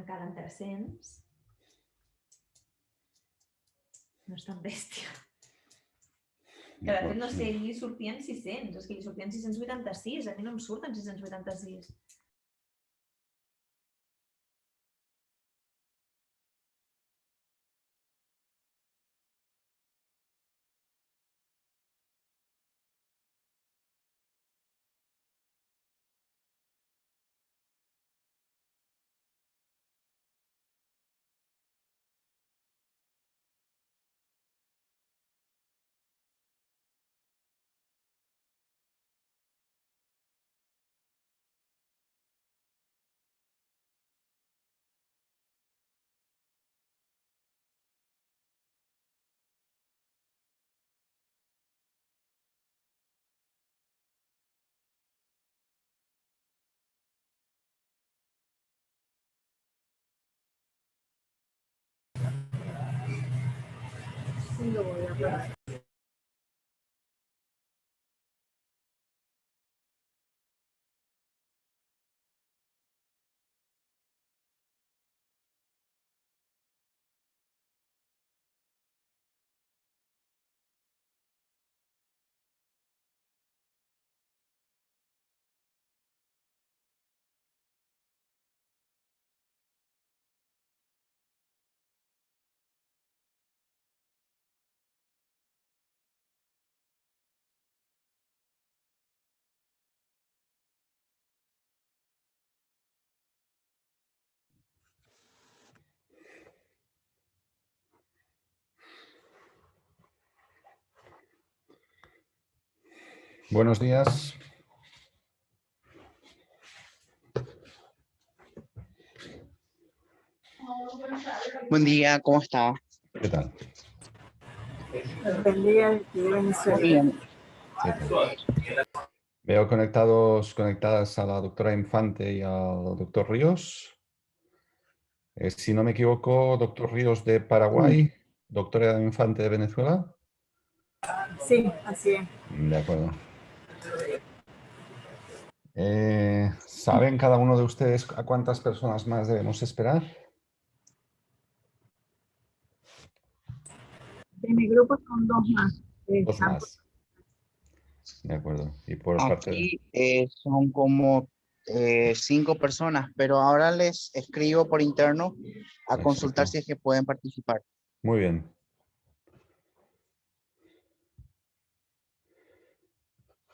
encara en 300. No és tan bèstia. Que de fet no sé, ell li sortien 600, és que li sortien 686, a mi no em surten 686. Sí, lo voy a parar. Buenos días. Buen día, ¿cómo está? ¿Qué tal? Buen día, aquí de Venezuela. Bien. ¿Qué tal? Veo conectadas a la doctora Infante y al doctor Ríos. Si no me equivoco, doctor Ríos de Paraguay, doctora Infante de Venezuela. Sí, así es. De acuerdo. ¿Saben cada uno de ustedes a cuántas personas más debemos esperar? De mi grupo son dos más. Dos Están más. De acuerdo. Y por parte de... Aquí son como 5 personas, pero ahora les escribo por interno a consultar Exacto. si es que pueden participar. Muy bien.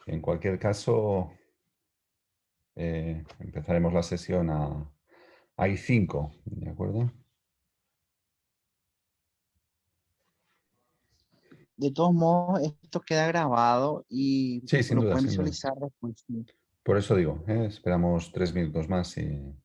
En cualquier caso, empezaremos la sesión Hay 5, ¿de acuerdo? De todos modos, esto queda grabado y Sí, sin lo duda, pueden sin duda. visualizar después. Sí. Por eso digo, esperamos 3 minutos más y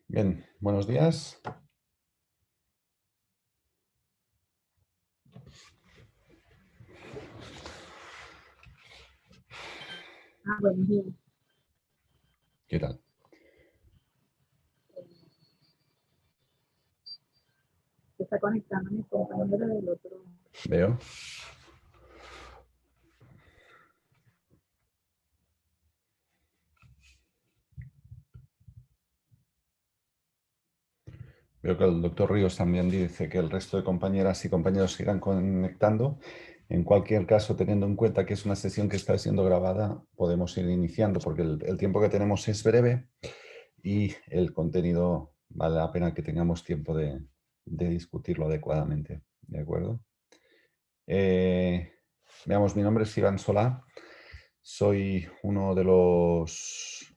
Bien, buenos días. Buenos días. ¿Qué tal? Se está conectando mi compañero del otro. Veo. Veo que el doctor Ríos también dice que el resto de compañeras y compañeros sigan conectando. En cualquier caso, teniendo en cuenta que es una sesión que está siendo grabada, podemos ir iniciando porque el tiempo que tenemos es breve y el contenido vale la pena que tengamos tiempo de discutirlo adecuadamente. ¿De acuerdo? Veamos, mi nombre es Iván Solá. Soy uno de los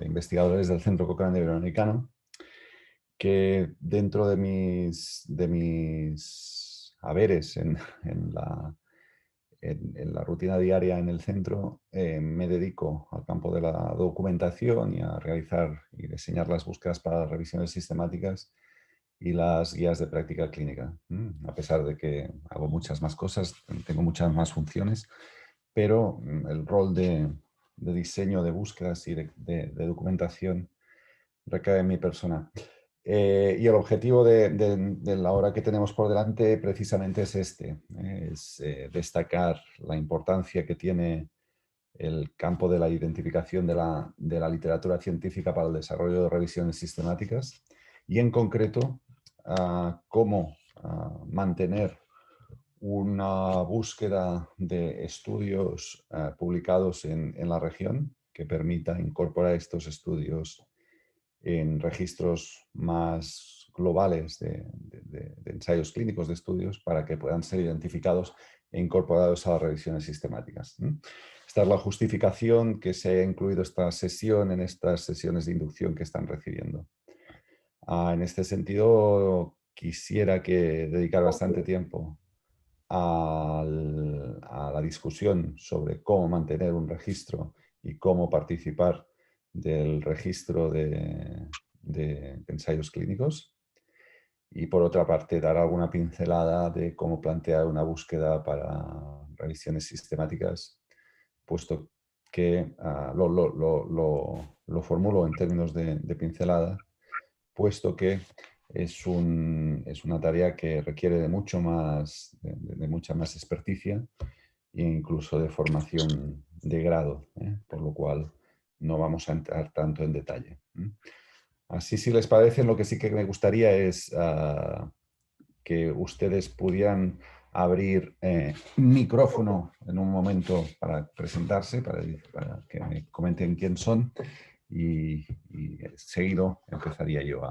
investigadores del Centro Cochrane Iberoamericano, que dentro de mis haberes en la rutina diaria en el centro, me dedico al campo de la documentación y a realizar y diseñar las búsquedas para las revisiones sistemáticas y las guías de práctica clínica. A pesar de que hago muchas más cosas, tengo muchas más funciones, pero el rol de diseño de búsquedas y de documentación recae en mi persona. Y el objetivo de la hora que tenemos por delante precisamente es este, es destacar la importancia que tiene el campo de la identificación de la literatura científica para el desarrollo de revisiones sistemáticas y en concreto cómo mantener una búsqueda de estudios publicados en la región que permita incorporar estos estudios en registros más globales de ensayos clínicos de estudios para que puedan ser identificados e incorporados a las revisiones sistemáticas. Esta es la justificación que se ha incluido esta sesión en estas sesiones de inducción que están recibiendo. En este sentido, quisiera que dedicar bastante tiempo a la discusión sobre cómo mantener un registro y cómo participar del registro de ensayos clínicos. Y por otra parte, dar alguna pincelada de cómo plantear una búsqueda para revisiones sistemáticas, puesto que lo formulo en términos de pincelada, puesto que es una tarea que requiere de mucho más, de mucha más experticia e incluso de formación de grado, por lo cual no vamos a entrar tanto en detalle. Así, si les parece, lo que sí que me gustaría es que ustedes pudieran abrir micrófono en un momento para presentarse, para que me comenten quién son y seguido empezaría yo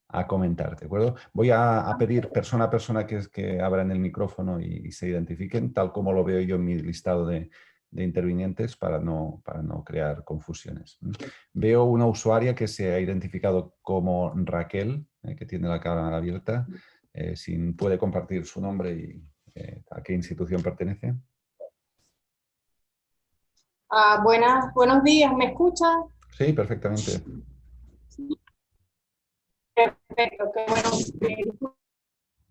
a comentar, ¿de acuerdo? Voy a pedir persona a persona que abran el micrófono y se identifiquen, tal como lo veo yo en mi listado de intervinientes para no crear confusiones. Veo una usuaria que se ha identificado como Raquel, que tiene la cámara abierta. Si puede compartir su nombre y a qué institución pertenece. Buenos días, ¿me escuchan? Sí, perfectamente. Perfecto, qué bueno.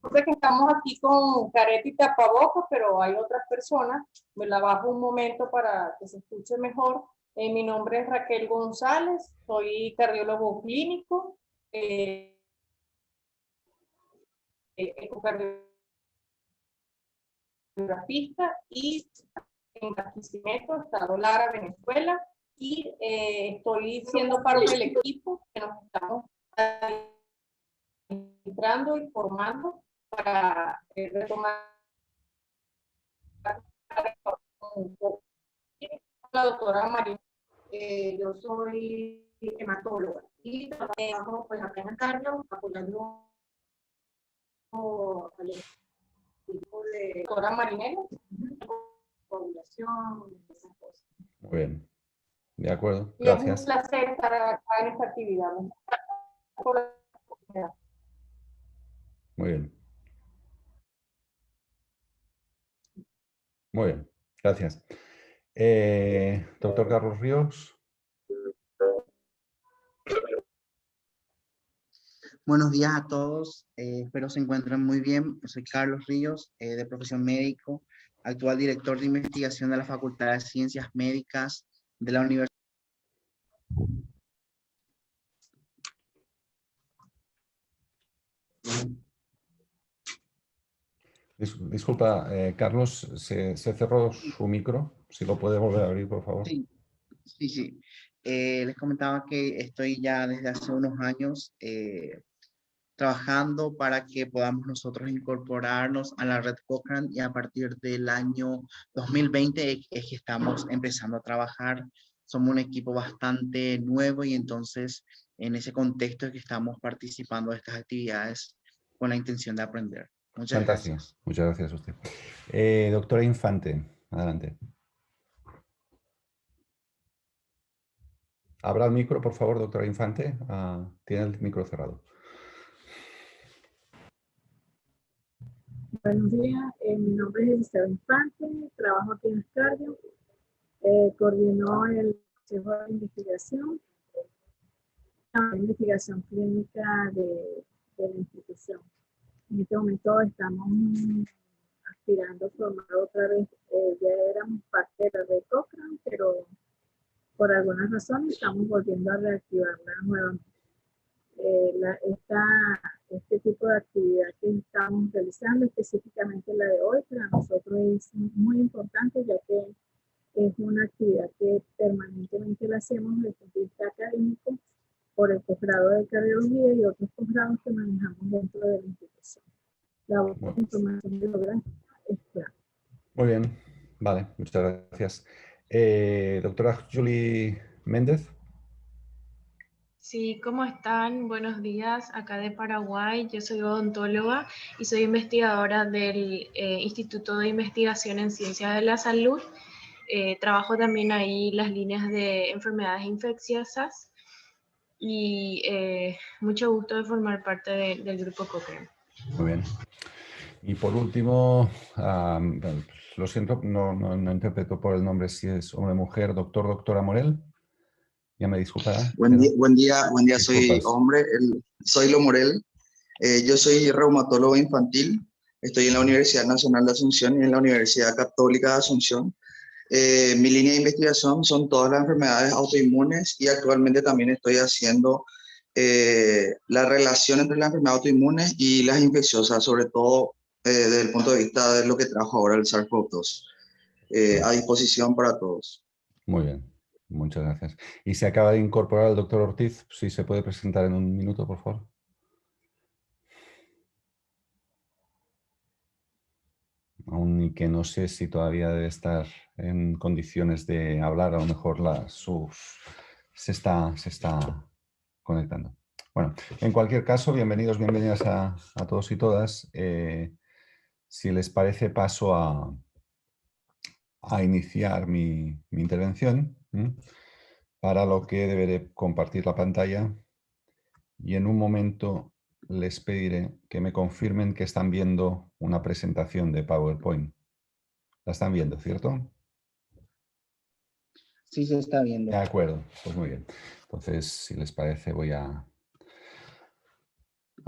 Disculpe que estamos aquí con careta y tapabocas, pero hay otras personas. Me la bajo un momento para que se escuche mejor. Mi nombre es Raquel González, soy cardiólogo clínico, ecocardiografista y en Barquisimeto, Estado Lara, Venezuela, y estoy siendo parte del equipo que nos estamos entrando y formando para retomar la doctora María. Yo soy hematóloga y trabajo pues acá en Carlos apoyando al equipo de doctora Marinero, población, esas cosas. Muy bien. De acuerdo, Y es gracias. un placer estar acá en esta actividad. Muy bien. Muy bien, gracias. Doctor Carlos Ríos. Buenos días a todos, espero se encuentren muy bien. Soy Carlos Ríos, de profesión médico, actual director de investigación de la Facultad de Ciencias Médicas de la Universidad. Disculpa, Carlos, se cerró su micro. Si lo puede volver a abrir, por favor. Sí, sí, sí. Les comentaba que estoy ya desde hace unos años trabajando para que podamos nosotros incorporarnos a la red Cochrane, y a partir del año 2020 es que estamos empezando a trabajar. Somos un equipo bastante nuevo y entonces en ese contexto es que estamos participando de estas actividades con la intención de aprender. Muchas Fantástico. gracias. Muchas gracias a usted. Doctora Infante, adelante. Abra el micro, por favor, doctora Infante. Tiene el micro cerrado. Buenos días, mi nombre es Elizabeth Infante, trabajo aquí en Ascardio, coordinó el Consejo de Investigación, la investigación clínica de la institución. En este momento estamos aspirando a formar otra vez, ya éramos parte de la red Cochrane, pero por algunas razones estamos volviendo a reactivarla nuevamente. Este tipo de actividad que estamos realizando, específicamente la de hoy, para nosotros es muy importante, ya que es una actividad que permanentemente la hacemos desde el punto de vista académico por el posgrado de cardiología y otros posgrados que manejamos dentro de la institución. La búsqueda de información bibliográfica es clave. Muy bien, vale, muchas gracias. Doctora Julie Méndez. Sí, ¿cómo están? Buenos días, acá de Paraguay. Yo soy odontóloga y soy investigadora del Instituto de Investigación en Ciencias de la Salud. Trabajo también ahí las líneas de enfermedades infecciosas y mucho gusto de formar parte del grupo Cochrane. Muy bien. Y por último, lo siento, no interpreto por el nombre si es hombre o mujer, doctora Morel. Ya me disculpará. Buen día, soy Disculpas. hombre, soy Lo Morel. Yo soy reumatólogo infantil, estoy en la Universidad Nacional de Asunción y en la Universidad Católica de Asunción. Mi línea de investigación son todas las enfermedades autoinmunes y actualmente también estoy haciendo la relación entre las enfermedades autoinmunes y las infecciosas, sobre todo desde el punto de vista de lo que trabajo ahora, el SARS-CoV-2. A disposición para todos. Muy bien, muchas gracias. Y se acaba de incorporar el doctor Ortiz, si se puede presentar en un minuto, por favor. Aún que no sé si todavía debe estar en condiciones de hablar, a lo mejor se está conectando. Bueno, en cualquier caso, bienvenidas a todos y todas. Si les parece, paso a iniciar mi intervención, para lo que deberé compartir la pantalla y en un momento les pediré que me confirmen que están viendo una presentación de PowerPoint. ¿La están viendo, cierto? Sí, se está viendo. De acuerdo, pues muy bien. Entonces, si les parece, voy a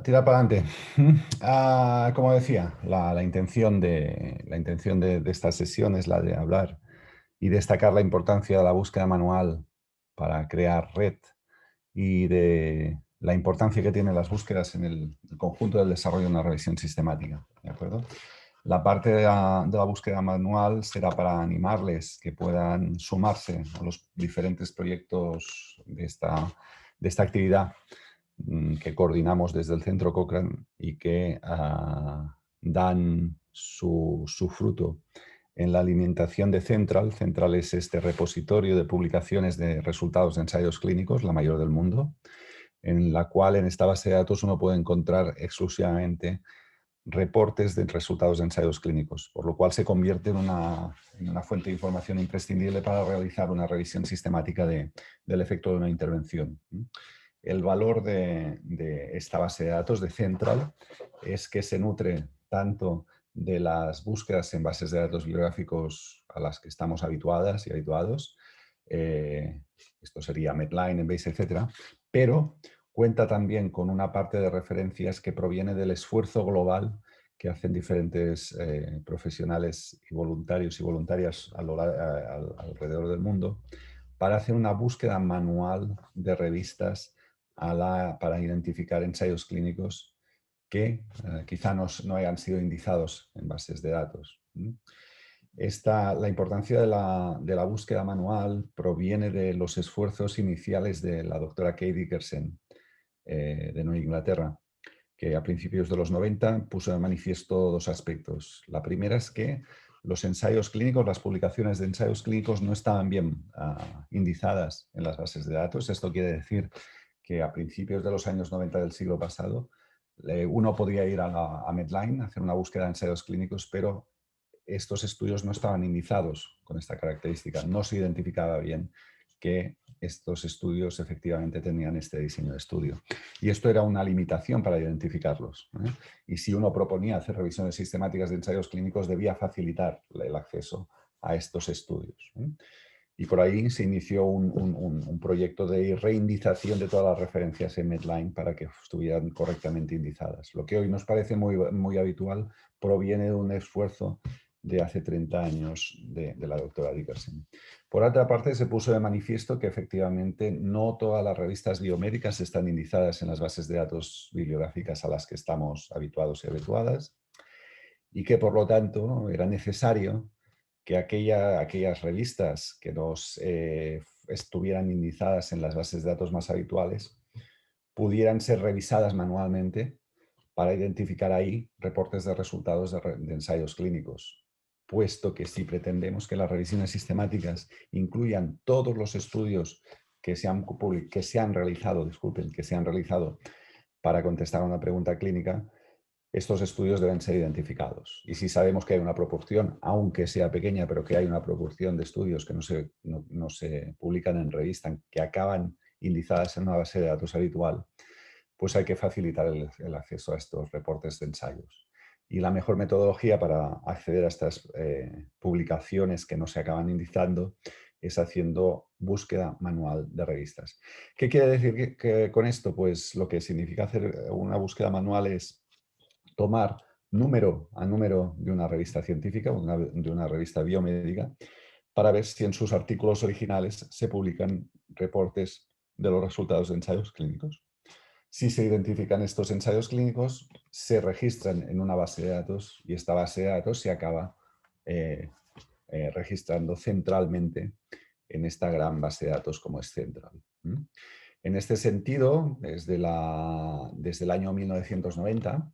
tirar para adelante. Como decía, la intención de esta sesión es la de hablar y destacar la importancia de la búsqueda manual para crear red y de la importancia que tienen las búsquedas en el conjunto del desarrollo de una revisión sistemática. ¿De acuerdo? La parte de la búsqueda manual será para animarles que puedan sumarse a los diferentes proyectos de esta actividad que coordinamos desde el Centro Cochrane y que dan su fruto en la alimentación de Central. Central es este repositorio de publicaciones de resultados de ensayos clínicos, la mayor del mundo, en la cual en esta base de datos uno puede encontrar exclusivamente reportes de resultados de ensayos clínicos, por lo cual se convierte en una fuente de información imprescindible para realizar una revisión sistemática del efecto de una intervención. El valor de esta base de datos de Central es que se nutre tanto de las búsquedas en bases de datos bibliográficos a las que estamos habituadas y habituados, esto sería Medline, Embase, etc., pero cuenta también con una parte de referencias que proviene del esfuerzo global que hacen diferentes profesionales y voluntarios y voluntarias alrededor del mundo para hacer una búsqueda manual de revistas para identificar ensayos clínicos que quizá no hayan sido indizados en bases de datos. La importancia de la búsqueda manual proviene de los esfuerzos iniciales de la doctora Kay Dickerson de Nueva Inglaterra, que a principios de los 90 puso de manifiesto dos aspectos. La primera es que los ensayos clínicos, las publicaciones de ensayos clínicos no estaban bien indizadas en las bases de datos. Esto quiere decir que a principios de los años 90 del siglo pasado uno podía ir a Medline a hacer una búsqueda de ensayos clínicos, pero estos estudios no estaban indizados con esta característica. No se identificaba bien que estos estudios efectivamente tenían este diseño de estudio. Y esto era una limitación para identificarlos, ¿eh? Y si uno proponía hacer revisiones sistemáticas de ensayos clínicos, debía facilitar el acceso a estos estudios, ¿eh? Y por ahí se inició un proyecto de reindización de todas las referencias en Medline para que estuvieran correctamente indizadas. Lo que hoy nos parece muy habitual proviene de un esfuerzo de hace 30 años de la doctora Dickerson. Por otra parte, se puso de manifiesto que efectivamente no todas las revistas biomédicas están indizadas en las bases de datos bibliográficas a las que estamos habituados y habituadas, y que por lo tanto, ¿no?, era necesario que aquellas revistas que nos estuvieran indizadas en las bases de datos más habituales pudieran ser revisadas manualmente para identificar ahí reportes de resultados de ensayos clínicos, puesto que si pretendemos que las revisiones sistemáticas incluyan todos los estudios que se han realizado para contestar a una pregunta clínica, estos estudios deben ser identificados. Y si sabemos que hay una proporción, aunque sea pequeña, pero que hay una proporción de estudios que no se publican en revista, que acaban indizadas en una base de datos habitual, pues hay que facilitar el acceso a estos reportes de ensayos. Y la mejor metodología para acceder a estas publicaciones que no se acaban indizando es haciendo búsqueda manual de revistas. ¿Qué quiere decir que con esto? Pues lo que significa hacer una búsqueda manual es tomar número a número de una revista científica, de una revista biomédica, para ver si en sus artículos originales se publican reportes de los resultados de ensayos clínicos. Si se identifican estos ensayos clínicos, se registran en una base de datos y esta base de datos se acaba registrando centralmente en esta gran base de datos como es Central. En este sentido, desde el año 1990,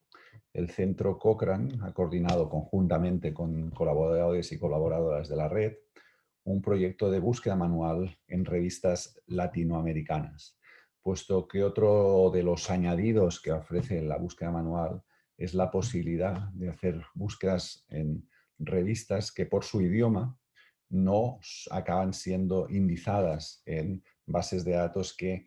el Centro Cochrane ha coordinado conjuntamente con colaboradores y colaboradoras de la red un proyecto de búsqueda manual en revistas latinoamericanas, puesto que otro de los añadidos que ofrece la búsqueda manual es la posibilidad de hacer búsquedas en revistas que por su idioma no acaban siendo indizadas en bases de datos que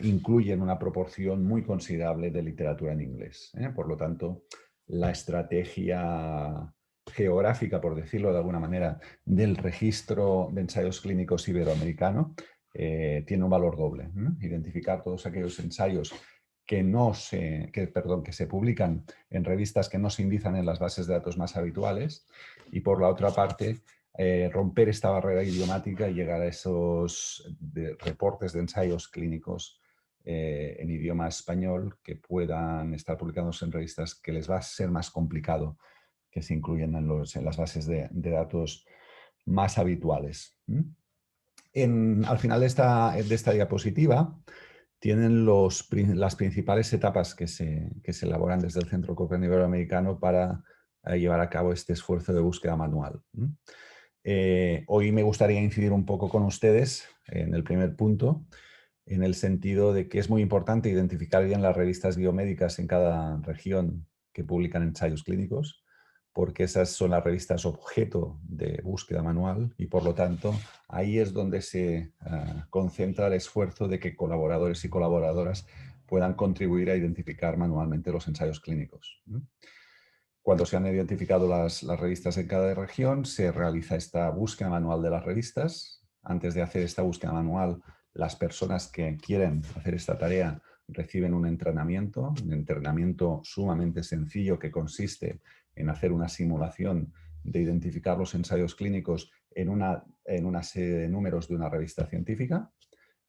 incluyen una proporción muy considerable de literatura en inglés, ¿eh? Por lo tanto, la estrategia geográfica, por decirlo de alguna manera, del registro de ensayos clínicos iberoamericano tiene un valor doble, ¿eh? Identificar todos aquellos ensayos que se publican en revistas que no se indizan en las bases de datos más habituales, y por la otra parte, romper esta barrera idiomática y llegar a esos reportes de ensayos clínicos en idioma español que puedan estar publicados en revistas que les va a ser más complicado que se incluyan en las bases de datos más habituales. Al final de esta diapositiva tienen las principales etapas que se elaboran desde el Centro Cochrane Iberoamericano para llevar a cabo este esfuerzo de búsqueda manual. Hoy me gustaría incidir un poco con ustedes en el primer punto, en el sentido de que es muy importante identificar bien las revistas biomédicas en cada región que publican ensayos clínicos, porque esas son las revistas objeto de búsqueda manual y por lo tanto ahí es donde se concentra el esfuerzo de que colaboradores y colaboradoras puedan contribuir a identificar manualmente los ensayos clínicos. Cuando se han identificado las revistas en cada región, se realiza esta búsqueda manual de las revistas. Antes de hacer esta búsqueda manual, las personas que quieren hacer esta tarea reciben un entrenamiento sumamente sencillo que consiste en hacer una simulación de identificar los ensayos clínicos en una serie de números de una revista científica.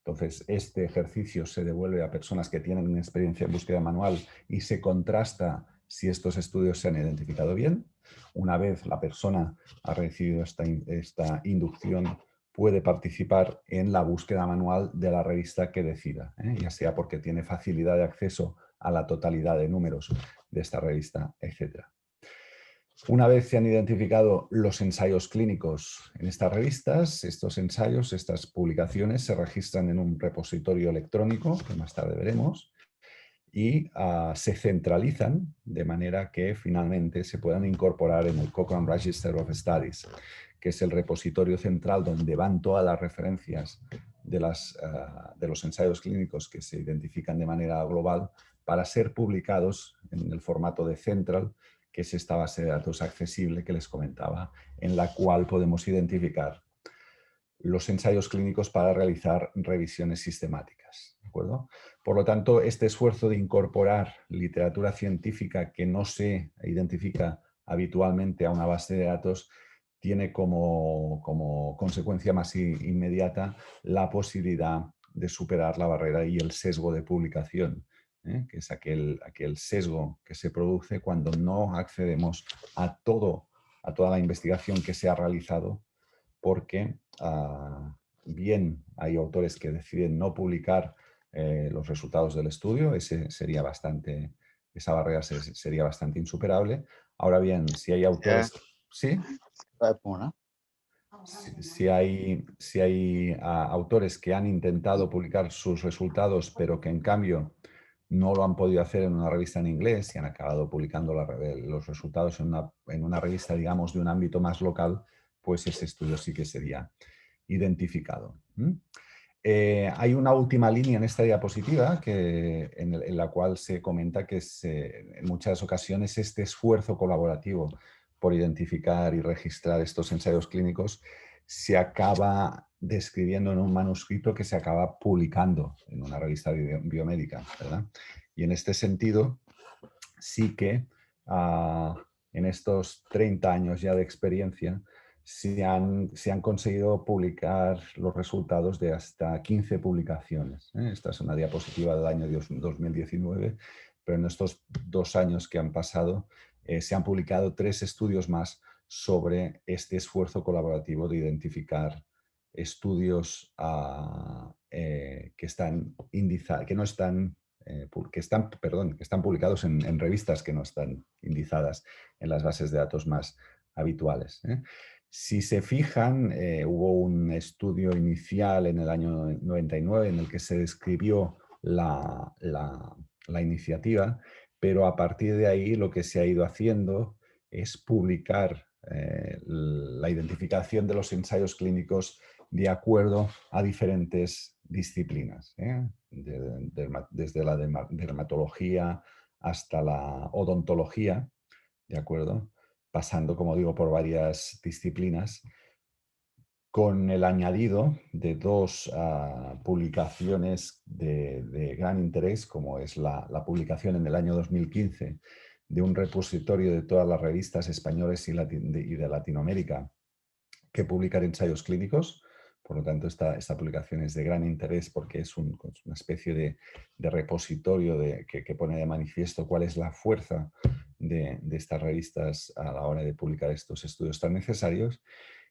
Entonces, este ejercicio se devuelve a personas que tienen una experiencia en búsqueda manual y se contrasta si estos estudios se han identificado bien. Una vez la persona ha recibido esta inducción, puede participar en la búsqueda manual de la revista que decida, ya sea porque tiene facilidad de acceso a la totalidad de números de esta revista, etc. Una vez se han identificado los ensayos clínicos en estas revistas, estos ensayos, estas publicaciones se registran en un repositorio electrónico, que más tarde veremos, y se centralizan de manera que finalmente se puedan incorporar en el Cochrane Register of Studies, que es el repositorio central donde van todas las referencias de los ensayos clínicos que se identifican de manera global para ser publicados en el formato de Central, que es esta base de datos accesible que les comentaba, en la cual podemos identificar los ensayos clínicos para realizar revisiones sistemáticas. ¿De acuerdo? Por lo tanto, este esfuerzo de incorporar literatura científica que no se identifica habitualmente a una base de datos tiene como consecuencia más inmediata la posibilidad de superar la barrera y el sesgo de publicación, que es aquel sesgo que se produce cuando no accedemos a toda la investigación que se ha realizado, porque bien hay autores que deciden no publicar los resultados del estudio, esa barrera sería bastante insuperable. Ahora bien, si hay autores... ¿Sí? Si hay autores que han intentado publicar sus resultados, pero que en cambio no lo han podido hacer en una revista en inglés y han acabado publicando los resultados en una revista, digamos, de un ámbito más local, pues ese estudio sí que sería identificado. Hay una última línea en esta diapositiva en la cual se comenta que en muchas ocasiones este esfuerzo colaborativo por identificar y registrar estos ensayos clínicos se acaba describiendo en un manuscrito que se acaba publicando en una revista biomédica, ¿verdad? Y en este sentido, sí que en estos 30 años ya de experiencia se han conseguido publicar los resultados de hasta 15 publicaciones. Esta es una diapositiva del año 2019, pero en estos 2 años que han pasado se han publicado 3 estudios más sobre este esfuerzo colaborativo de identificar estudios que están publicados en revistas que no están indizadas en las bases de datos más habituales. Si se fijan, hubo un estudio inicial en el año 99 en el que se describió la iniciativa, pero a partir de ahí lo que se ha ido haciendo es publicar la identificación de los ensayos clínicos de acuerdo a diferentes disciplinas, desde la dermatología hasta la odontología, ¿de acuerdo? Pasando, como digo, por varias disciplinas, con el añadido de 2 publicaciones de gran interés, como es la publicación en el año 2015 de un repositorio de todas las revistas españolas y de Latinoamérica que publican ensayos clínicos. Por lo tanto, esta publicación es de gran interés porque es una especie de repositorio que pone de manifiesto cuál es la fuerza de estas revistas a la hora de publicar estos estudios tan necesarios.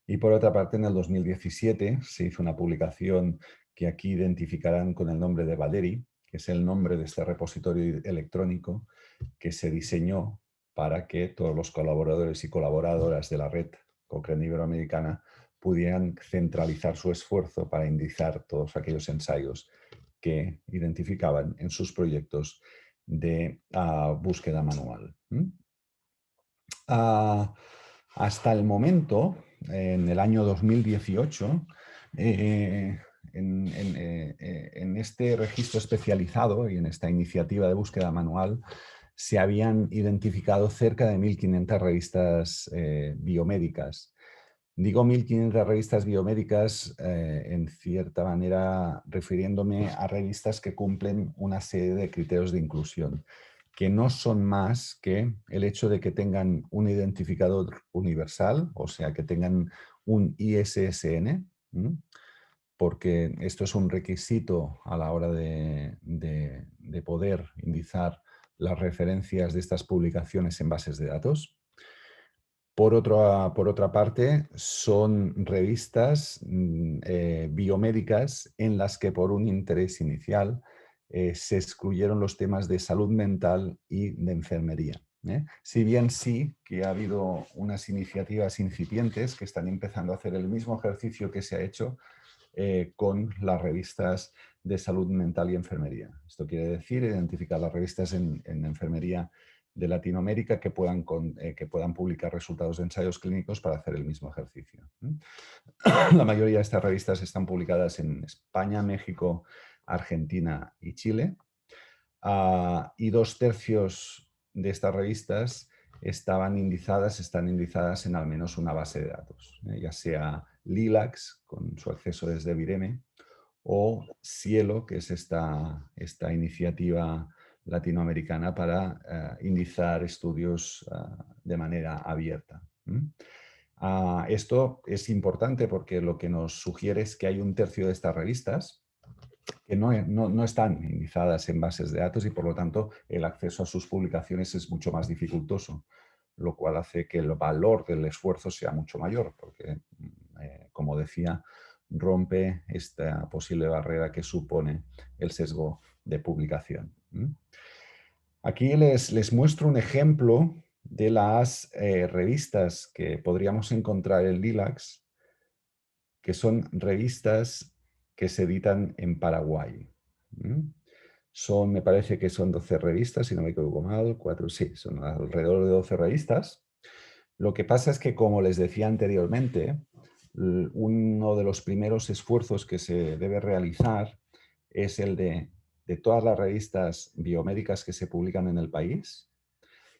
Y por otra parte, en el 2017 se hizo una publicación que aquí identificarán con el nombre de Valeri, que es el nombre de este repositorio electrónico que se diseñó para que todos los colaboradores y colaboradoras de la red Cochrane Iberoamericana pudieran centralizar su esfuerzo para indizar todos aquellos ensayos que identificaban en sus proyectos de búsqueda manual. Hasta el momento, en el año 2018, en este registro especializado y en esta iniciativa de búsqueda manual se habían identificado cerca de 1.500 revistas biomédicas. Digo 1.500 revistas biomédicas en cierta manera refiriéndome a revistas que cumplen una serie de criterios de inclusión, que no son más que el hecho de que tengan un identificador universal, o sea, que tengan un ISSN, porque esto es un requisito a la hora de poder indizar las referencias de estas publicaciones en bases de datos. Por otra parte, son revistas biomédicas en las que por un interés inicial se excluyeron los temas de salud mental y de enfermería. Si bien sí que ha habido unas iniciativas incipientes que están empezando a hacer el mismo ejercicio que se ha hecho con las revistas de salud mental y enfermería. Esto quiere decir identificar las revistas en enfermería de Latinoamérica que puedan publicar resultados de ensayos clínicos para hacer el mismo ejercicio. La mayoría de estas revistas están publicadas en España, México, Argentina y Chile. Y 2/3 de estas revistas están indizadas en al menos una base de datos, ya sea LILACS, con su acceso desde Vireme, o Cielo, que es esta iniciativa latinoamericana para indizar estudios de manera abierta. Esto es importante porque lo que nos sugiere es que hay 1/3 de estas revistas que no están indizadas en bases de datos y por lo tanto el acceso a sus publicaciones es mucho más dificultoso, lo cual hace que el valor del esfuerzo sea mucho mayor porque, como decía, rompe esta posible barrera que supone el sesgo de publicación. Aquí les muestro un ejemplo de las revistas que podríamos encontrar en LILACS, que son revistas que se editan en Paraguay. Me parece que son 12 revistas, si no me equivoco mal, son alrededor de 12 revistas. Lo que pasa es que, como les decía anteriormente, uno de los primeros esfuerzos que se debe realizar es el de todas las revistas biomédicas que se publican en el país,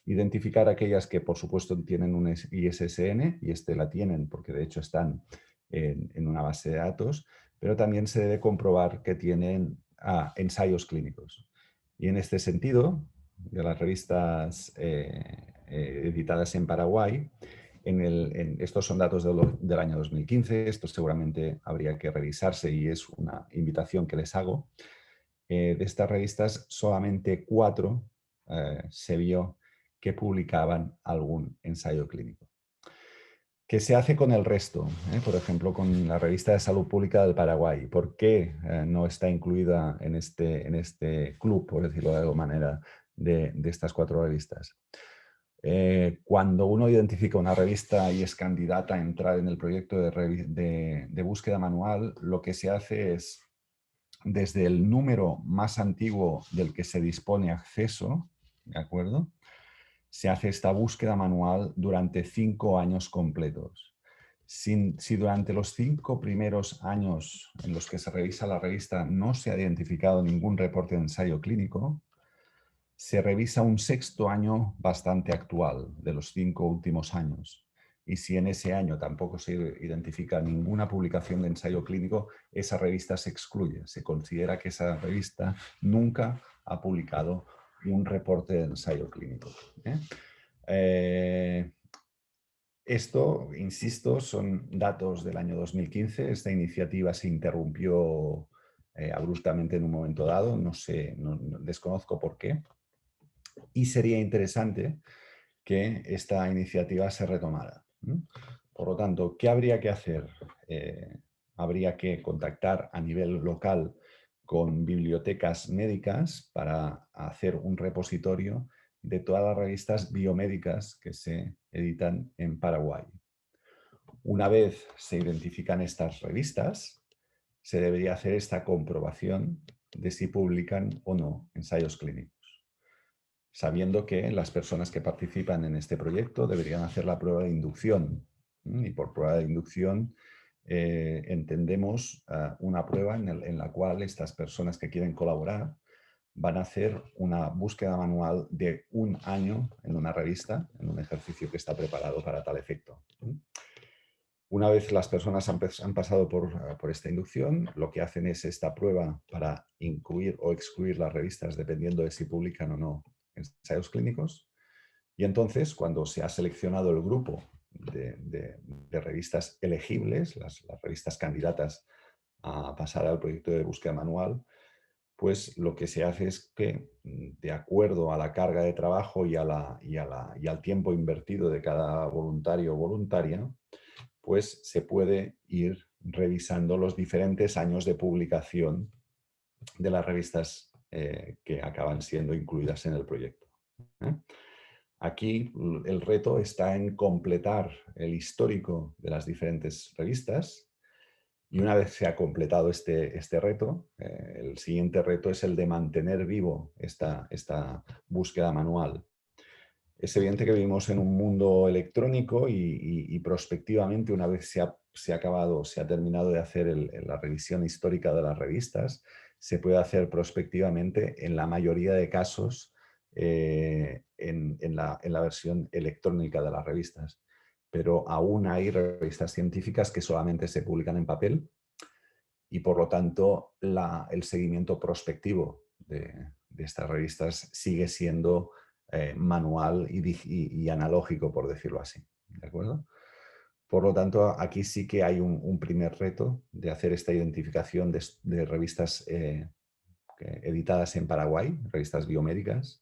identificar aquellas que, por supuesto, tienen un ISSN, y la tienen porque de hecho están en una base de datos, pero también se debe comprobar que tienen ensayos clínicos. Y en este sentido, de las revistas editadas en Paraguay, estos son datos del año 2015, esto seguramente habría que revisarse y es una invitación que les hago. De estas revistas, solamente 4 se vio que publicaban algún ensayo clínico. ¿Qué se hace con el resto? Por ejemplo, con la revista de Salud Pública del Paraguay. ¿Por qué no está incluida en este club, por decirlo de alguna manera, de estas 4 revistas? Cuando uno identifica una revista y es candidata a entrar en el proyecto de búsqueda manual, lo que se hace es, desde el número más antiguo del que se dispone acceso, ¿de acuerdo?, se hace esta búsqueda manual durante 5 años completos. Si durante los 5 primeros años en los que se revisa la revista no se ha identificado ningún reporte de ensayo clínico, se revisa un 6º año bastante actual de los 5 últimos años. Y si en ese año tampoco se identifica ninguna publicación de ensayo clínico, esa revista se excluye. Se considera que esa revista nunca ha publicado un reporte de ensayo clínico. Esto, insisto, son datos del año 2015. Esta iniciativa se interrumpió abruptamente en un momento dado. No sé, desconozco por qué. Y sería interesante que esta iniciativa se retomara. Por lo tanto, ¿qué habría que hacer? Habría que contactar a nivel local con bibliotecas médicas para hacer un repositorio de todas las revistas biomédicas que se editan en Paraguay. Una vez se identifican estas revistas, se debería hacer esta comprobación de si publican o no ensayos clínicos, sabiendo que las personas que participan en este proyecto deberían hacer la prueba de inducción. Y por prueba de inducción entendemos una prueba en la cual estas personas que quieren colaborar van a hacer una búsqueda manual de 1 año en una revista, en un ejercicio que está preparado para tal efecto. Una vez las personas han pasado por esta inducción, lo que hacen es esta prueba para incluir o excluir las revistas dependiendo de si publican o no ensayos clínicos. Y entonces, cuando se ha seleccionado el grupo de revistas elegibles, las revistas candidatas a pasar al proyecto de búsqueda manual, pues lo que se hace es que, de acuerdo a la carga de trabajo y al tiempo invertido de cada voluntario o voluntaria, pues se puede ir revisando los diferentes años de publicación de las revistas que acaban siendo incluidas en el proyecto. Aquí el reto está en completar el histórico de las diferentes revistas, y una vez se ha completado este reto, el siguiente reto es el de mantener vivo esta búsqueda manual. Es evidente que vivimos en un mundo electrónico y prospectivamente, una vez se ha terminado de hacer la revisión histórica de las revistas, se puede hacer prospectivamente en la mayoría de casos en la versión electrónica de las revistas. Pero aún hay revistas científicas que solamente se publican en papel y, por lo tanto, el seguimiento prospectivo de estas revistas sigue siendo manual y analógico, por decirlo así. ¿De acuerdo? Por lo tanto, aquí sí que hay un primer reto de hacer esta identificación de revistas editadas en Paraguay, revistas biomédicas,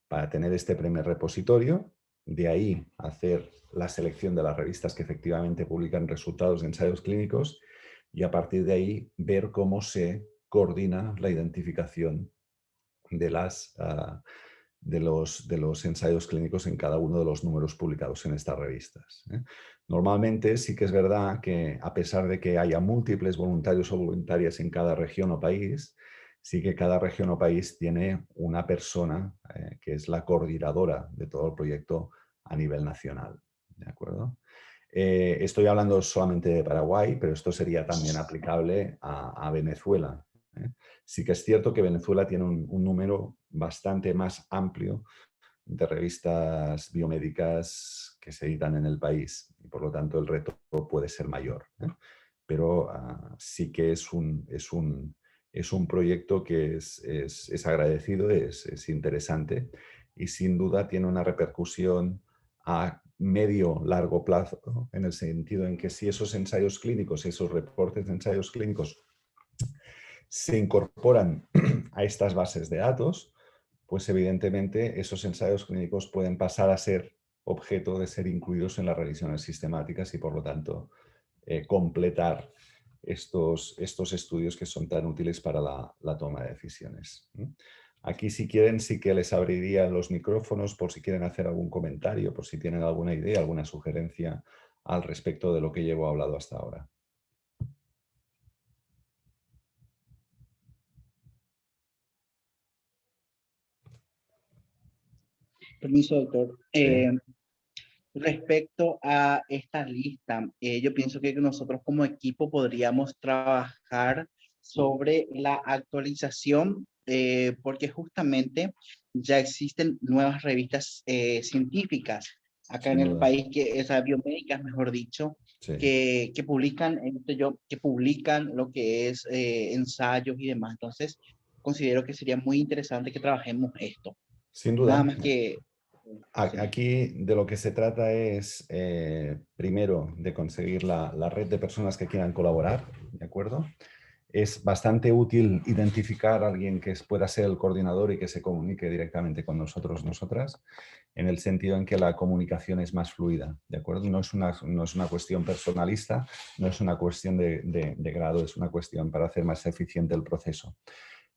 para tener este primer repositorio. De ahí hacer la selección de las revistas que efectivamente publican resultados de ensayos clínicos y, a partir de ahí, ver cómo se coordina la identificación de los ensayos clínicos en cada uno de los números publicados en estas revistas. Normalmente sí que es verdad que, a pesar de que haya múltiples voluntarios o voluntarias en cada región o país, sí que cada región o país tiene una persona que es la coordinadora de todo el proyecto a nivel nacional. ¿De acuerdo? Estoy hablando solamente de Paraguay, pero esto sería también aplicable a Venezuela. Sí que es cierto que Venezuela tiene un número bastante más amplio de revistas biomédicas que se editan en el país y, por lo tanto, el reto puede ser mayor. Pero sí que es un proyecto que es agradecido, es interesante y sin duda tiene una repercusión a medio-largo plazo, en el sentido en que si esos ensayos clínicos, esos reportes de ensayos clínicos se incorporan a estas bases de datos, pues evidentemente esos ensayos clínicos pueden pasar a ser objeto de ser incluidos en las revisiones sistemáticas y, por lo tanto, completar estos estudios que son tan útiles para la toma de decisiones. Aquí, si quieren, sí que les abriría los micrófonos por si quieren hacer algún comentario, por si tienen alguna idea, alguna sugerencia al respecto de lo que llevo hablado hasta ahora. Permiso, doctor. Sí. Respecto a esta lista, yo pienso que nosotros como equipo podríamos trabajar sobre la actualización, porque justamente ya existen nuevas revistas científicas acá en Sin el duda. país, biomédicas, mejor dicho, Sí. que publican lo que es ensayos y demás. Entonces, considero que sería muy interesante que trabajemos esto. Sin duda. Nada más que... Aquí de lo que se trata es, primero, de conseguir la red de personas que quieran colaborar, ¿de acuerdo? Es bastante útil identificar a alguien que pueda ser el coordinador y que se comunique directamente con nosotros, nosotras, en el sentido en que la comunicación es más fluida, ¿de acuerdo? No es una cuestión personalista, no es una cuestión de grado, es una cuestión para hacer más eficiente el proceso.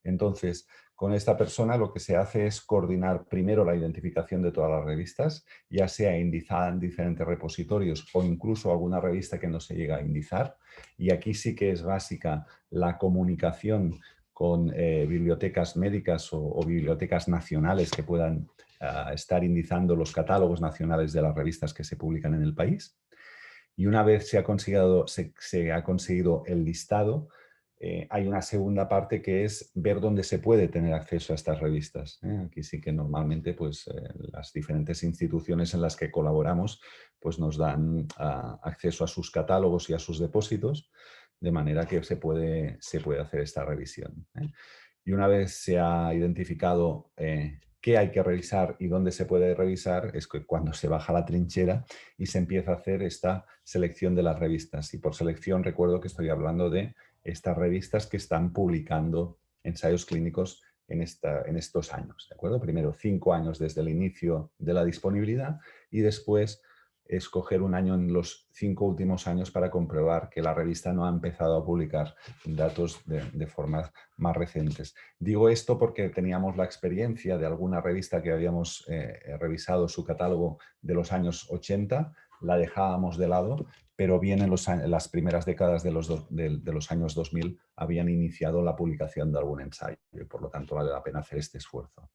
Entonces, con esta persona lo que se hace es coordinar primero la identificación de todas las revistas, ya sea indizada en diferentes repositorios o incluso alguna revista que no se llega a indizar. Y aquí sí que es básica la comunicación con bibliotecas médicas o bibliotecas nacionales que puedan estar indizando los catálogos nacionales de las revistas que se publican en el país. Y una vez se ha conseguido el listado, hay una segunda parte que es ver dónde se puede tener acceso a estas revistas. Aquí sí que normalmente pues, las diferentes instituciones en las que colaboramos pues, nos dan acceso a sus catálogos y a sus depósitos, de manera que se puede hacer esta revisión. Y una vez se ha identificado qué hay que revisar y dónde se puede revisar, es que cuando se baja la trinchera y se empieza a hacer esta selección de las revistas. Y por selección recuerdo que estoy hablando de estas revistas que están publicando ensayos clínicos en estos años. ¿De acuerdo? Primero 5 años desde el inicio de la disponibilidad y después escoger un año en los 5 últimos años para comprobar que la revista no ha empezado a publicar datos de formas más recientes. Digo esto porque teníamos la experiencia de alguna revista que habíamos revisado su catálogo de los años 80, la dejábamos de lado, pero bien en las primeras décadas de los años 2000 habían iniciado la publicación de algún ensayo y por lo tanto vale la pena hacer este esfuerzo.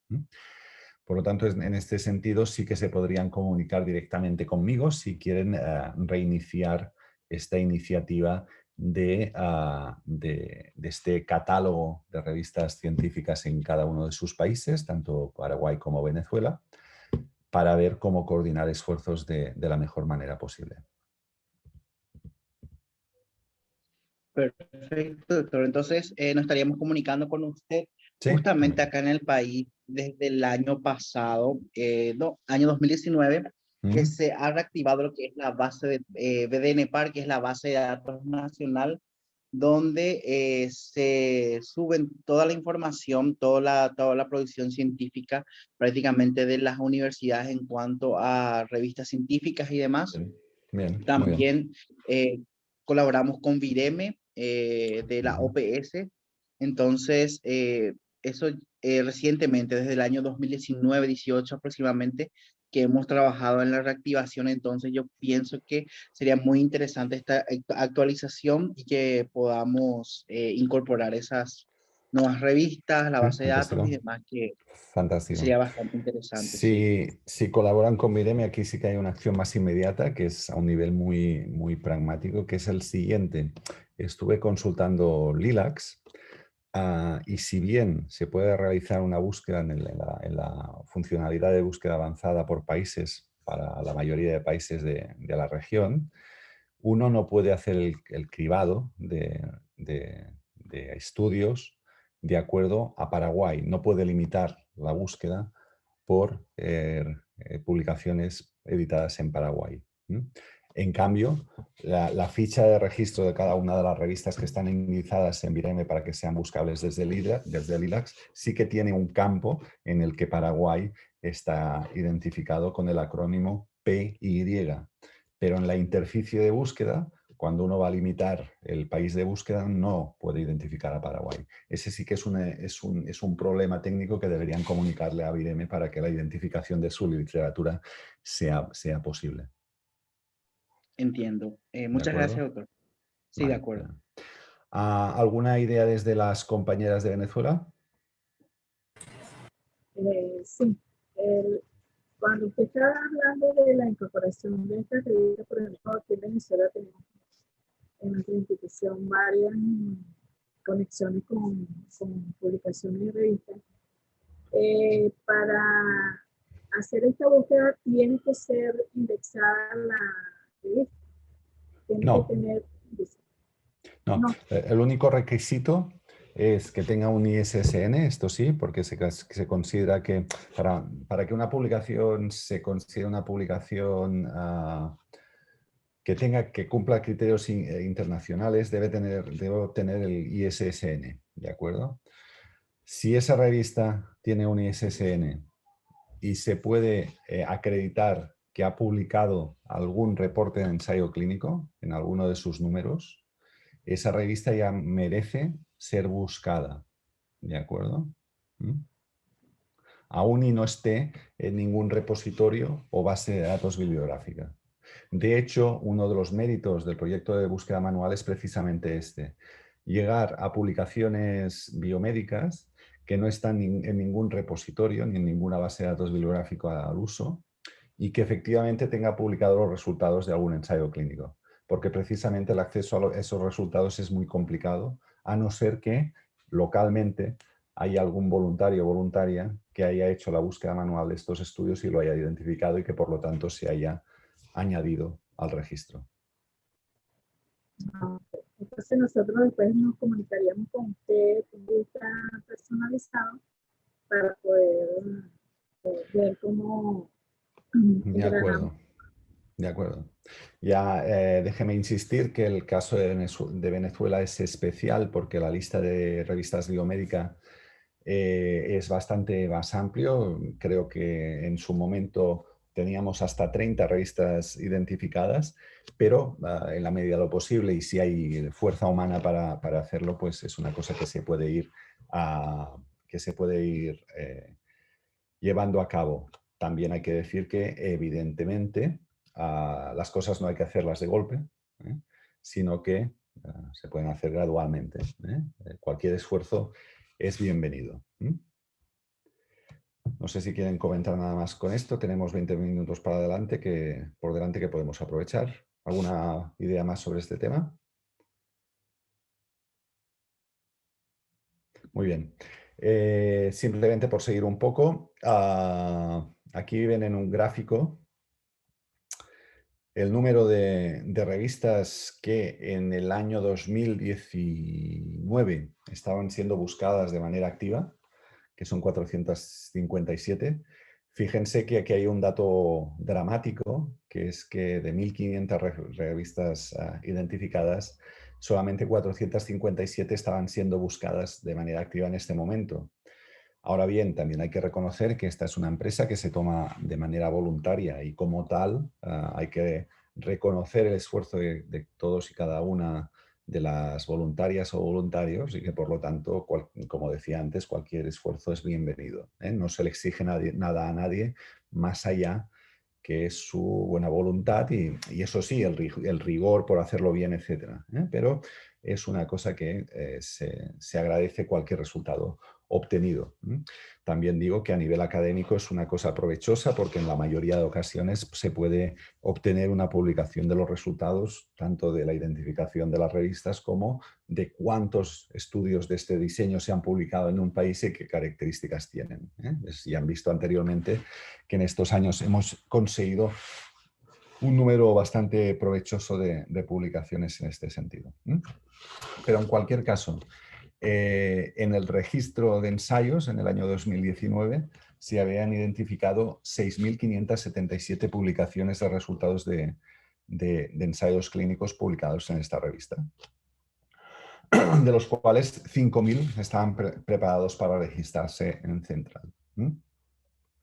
Por lo tanto, en este sentido sí que se podrían comunicar directamente conmigo si quieren reiniciar esta iniciativa de este catálogo de revistas científicas en cada uno de sus países, tanto Paraguay como Venezuela, para ver cómo coordinar esfuerzos de la mejor manera posible. Perfecto, doctor. Entonces, nos estaríamos comunicando con usted Sí, justamente acá en el país desde el año pasado, año 2019, que se ha reactivado lo que es la base de BDNPAR, que es la base de datos nacional, donde se suben toda la información, toda la producción científica prácticamente de las universidades en cuanto a revistas científicas y demás. Bien, También colaboramos con Vireme de la OPS. Entonces, eso recientemente, desde el año 2019-18 aproximadamente, que hemos trabajado en la reactivación. Entonces, yo pienso que sería muy interesante esta actualización y que podamos incorporar esas nuevas revistas, la base de datos y demás, que fantástico. sería bastante interesante. Sí. Si colaboran con Vireme, aquí sí que hay una acción más inmediata, que es a un nivel muy, muy pragmático, que es el siguiente. Estuve consultando Lilacs y si bien se puede realizar una búsqueda en la funcionalidad de búsqueda avanzada por países para la mayoría de países de la región, uno no puede hacer el cribado de estudios de acuerdo a Paraguay. No puede limitar la búsqueda por publicaciones editadas en Paraguay. En cambio, la ficha de registro de cada una de las revistas que están indizadas en Vireme para que sean buscables desde el Lilacs sí que tiene un campo en el que Paraguay está identificado con el acrónimo PY. Pero en la interficie de búsqueda, cuando uno va a limitar el país de búsqueda, no puede identificar a Paraguay. Ese sí que es un problema técnico que deberían comunicarle a Vireme para que la identificación de su literatura sea posible. Entiendo. Muchas gracias, doctor. Sí, vale, de acuerdo. ¿Alguna idea desde las compañeras de Venezuela? Sí. Cuando usted está hablando de la incorporación de esta revista, por ejemplo, aquí en Venezuela tenemos en nuestra institución varias conexiones con publicaciones de revistas. Para hacer esta búsqueda tiene que ser indexada la revista. Tiene que tener... No, el único requisito es que tenga un ISSN, esto sí, porque se considera que para que una publicación se considere una publicación que cumpla criterios internacionales debe obtener el ISSN, ¿de acuerdo? Si esa revista tiene un ISSN y se puede acreditar que ha publicado algún reporte de ensayo clínico en alguno de sus números, esa revista ya merece ser buscada, ¿de acuerdo? Aún y no esté en ningún repositorio o base de datos bibliográfica. De hecho, uno de los méritos del proyecto de búsqueda manual es precisamente este: llegar a publicaciones biomédicas que no están en ningún repositorio ni en ninguna base de datos bibliográfica al uso y que efectivamente tenga publicado los resultados de algún ensayo clínico, porque precisamente el acceso a esos resultados es muy complicado a no ser que localmente haya algún voluntario o voluntaria que haya hecho la búsqueda manual de estos estudios y lo haya identificado y que por lo tanto se haya añadido al registro. Entonces nosotros después nos comunicaríamos con usted, con vista personalizado, para poder ver cómo De acuerdo. De acuerdo. Ya déjeme insistir que el caso de Venezuela es especial porque la lista de revistas biomédica es bastante más amplio. Creo que en su momento teníamos hasta 30 revistas identificadas, pero en la medida de lo posible y si hay fuerza humana para hacerlo, pues es una cosa que se puede ir, llevando a cabo. También hay que decir que evidentemente las cosas no hay que hacerlas de golpe, sino que se pueden hacer gradualmente. Cualquier esfuerzo es bienvenido. No sé si quieren comentar nada más con esto. Tenemos 20 minutos por delante que podemos aprovechar. ¿Alguna idea más sobre este tema? Muy bien. Simplemente por seguir un poco, aquí ven en un gráfico el número de revistas que en el año 2019 estaban siendo buscadas de manera activa, que son 457. Fíjense que aquí hay un dato dramático, que es que de 1.500 revistas identificadas, solamente 457 estaban siendo buscadas de manera activa en este momento. Ahora bien, también hay que reconocer que esta es una empresa que se toma de manera voluntaria y como tal hay que reconocer el esfuerzo de todos y cada una de las voluntarias o voluntarios y que por lo tanto, como decía antes, cualquier esfuerzo es bienvenido. No se le exige nada a nadie más allá que es su buena voluntad y eso sí, el rigor por hacerlo bien, etc. Pero es una cosa que se agradece cualquier resultado obtenido. También digo que a nivel académico es una cosa provechosa porque en la mayoría de ocasiones se puede obtener una publicación de los resultados tanto de la identificación de las revistas como de cuántos estudios de este diseño se han publicado en un país y qué características tienen. Ya han visto anteriormente que en estos años hemos conseguido un número bastante provechoso de publicaciones en este sentido. Pero en cualquier caso, en el registro de ensayos, en el año 2019, se habían identificado 6.577 publicaciones de resultados de ensayos clínicos publicados en esta revista, de los cuales 5.000 estaban preparados para registrarse en Central.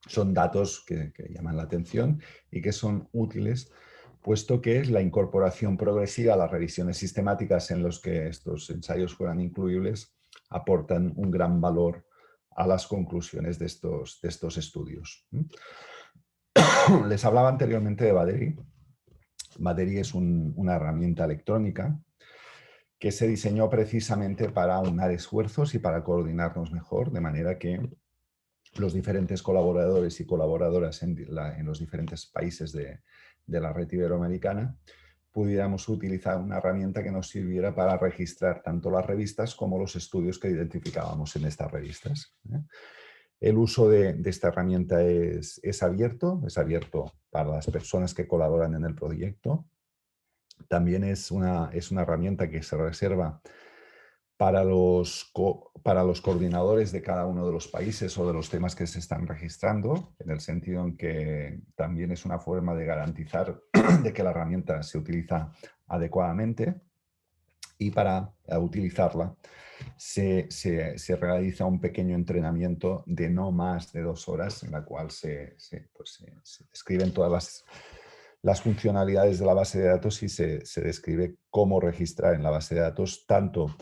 Son datos que llaman la atención y que son útiles, puesto que la incorporación progresiva a las revisiones sistemáticas en los que estos ensayos fueran incluibles aportan un gran valor a las conclusiones de estos estudios. Les hablaba anteriormente de Vadery. Vadery es una herramienta electrónica que se diseñó precisamente para aunar esfuerzos y para coordinarnos mejor, de manera que los diferentes colaboradores y colaboradoras en los diferentes países de la red iberoamericana pudiéramos utilizar una herramienta que nos sirviera para registrar tanto las revistas como los estudios que identificábamos en estas revistas. El uso de esta herramienta es abierto para las personas que colaboran en el proyecto. También es una herramienta que se reserva para los coordinadores de cada uno de los países o de los temas que se están registrando, en el sentido en que también es una forma de garantizar de que la herramienta se utiliza adecuadamente y para utilizarla se realiza un pequeño entrenamiento de no más de 2 horas en la cual se describen todas las funcionalidades de la base de datos y se describe cómo registrar en la base de datos tanto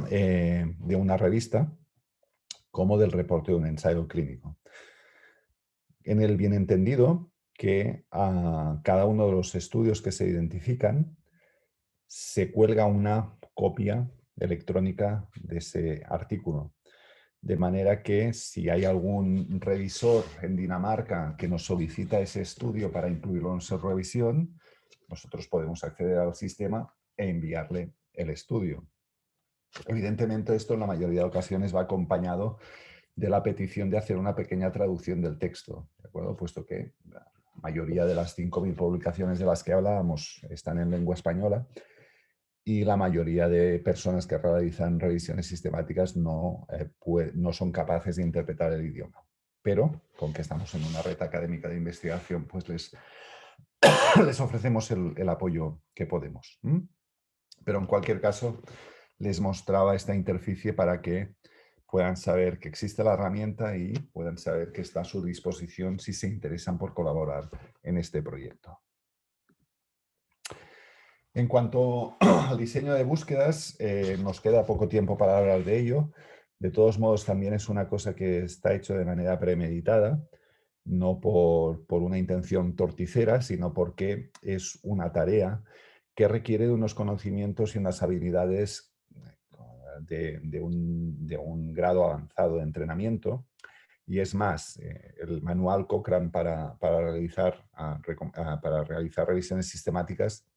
de una revista como del reporte de un ensayo clínico. En el bien entendido que a cada uno de los estudios que se identifican se cuelga una copia electrónica de ese artículo. De manera que si hay algún revisor en Dinamarca que nos solicita ese estudio para incluirlo en su revisión, nosotros podemos acceder al sistema e enviarle el estudio. Evidentemente esto en la mayoría de ocasiones va acompañado de la petición de hacer una pequeña traducción del texto, ¿de acuerdo? Puesto que la mayoría de las 5.000 publicaciones de las que hablábamos están en lengua española y la mayoría de personas que realizan revisiones sistemáticas no son capaces de interpretar el idioma. Pero, con que estamos en una red académica de investigación, pues les ofrecemos el apoyo que podemos. Pero en cualquier caso, les mostraba esta interficie para que puedan saber que existe la herramienta y puedan saber que está a su disposición si se interesan por colaborar en este proyecto. En cuanto al diseño de búsquedas, nos queda poco tiempo para hablar de ello. De todos modos, también es una cosa que está hecho de manera premeditada, no por una intención torticera, sino porque es una tarea que requiere de unos conocimientos y unas habilidades de un grado avanzado de entrenamiento. Y es más, el manual Cochrane para realizar revisiones sistemáticas